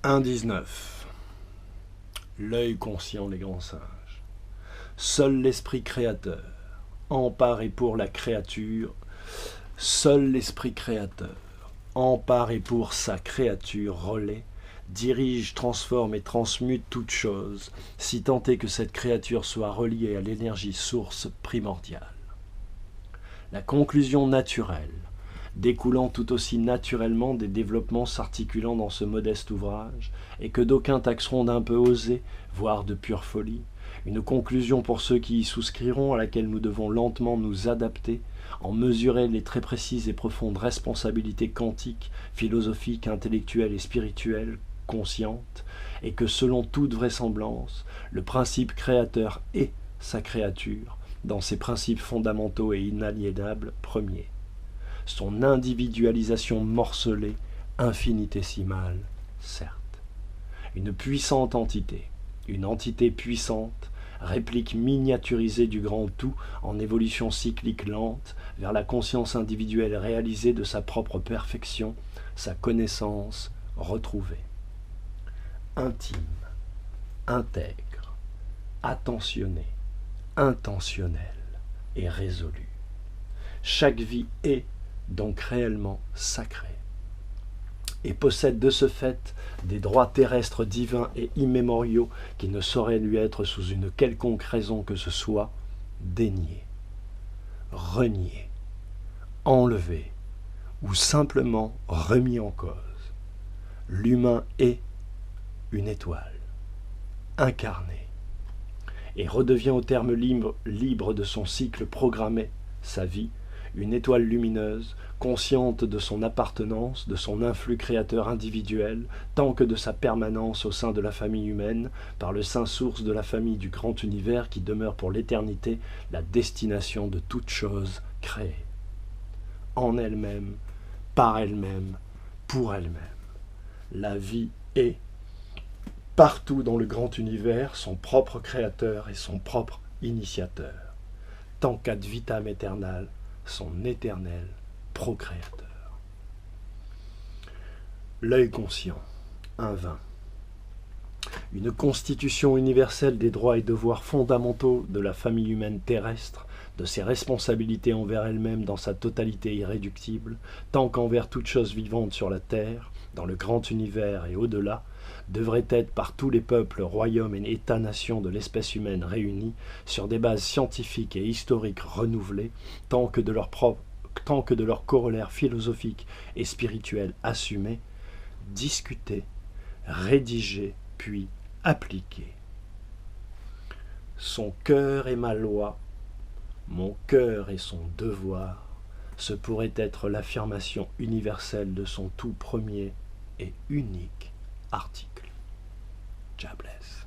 1,19. L'œil conscient des grands singes. Seul l'esprit créateur, en part et pour la créature, seul l'esprit créateur, en part et pour sa créature, relaie, dirige, transforme et transmute toute chose, si tant est que cette créature soit reliée à l'énergie source primordiale. La conclusion naturelle, découlant tout aussi naturellement des développements s'articulant dans ce modeste ouvrage, et que d'aucuns taxeront d'un peu osé, voire de pure folie, une conclusion pour ceux qui y souscriront, à laquelle nous devons lentement nous adapter, en mesurer les très précises et profondes responsabilités quantiques, philosophiques, intellectuelles et spirituelles, conscientes, et que selon toute vraisemblance, le principe créateur est sa créature, dans ses principes fondamentaux et inaliénables premiers. Son individualisation morcelée, infinitésimale, certes. Une puissante entité, une entité puissante, réplique miniaturisée du grand tout en évolution cyclique lente vers la conscience individuelle réalisée de sa propre perfection, sa connaissance retrouvée. Intime, intègre, attentionné, intentionnel et résolu. Chaque vie est donc réellement sacrée et possède de ce fait des droits terrestres divins et immémoriaux qui ne sauraient lui être sous une quelconque raison que ce soit déniés, reniés, enlevés ou simplement remis en cause. L'humain est une étoile, incarnée, et redevient au terme libre de son cycle programmé, sa vie, une étoile lumineuse, consciente de son appartenance, de son influx créateur individuel, tant que de sa permanence au sein de la famille humaine, par le sein source de la famille du grand univers qui demeure pour l'éternité la destination de toute chose créée. En elle-même, par elle-même, pour elle-même. La vie est, partout dans le grand univers, son propre créateur et son propre initiateur. Tant qu'ad vitam aeternam, son éternel procréateur. L'œil conscient, 1,20. Une constitution universelle des droits et devoirs fondamentaux de la famille humaine terrestre, de ses responsabilités envers elle-même dans sa totalité irréductible, tant qu'envers toute chose vivante sur la terre, dans le grand univers et au-delà, devrait être par tous les peuples, royaumes et États-nations de l'espèce humaine réunis, sur des bases scientifiques et historiques renouvelées, tant que de leurs corollaires philosophiques et spirituels assumés, discutés, rédigés, puis appliqués. Son cœur est ma loi, mon cœur est son devoir, ce pourrait être l'affirmation universelle de son tout premier et unique article. God bless.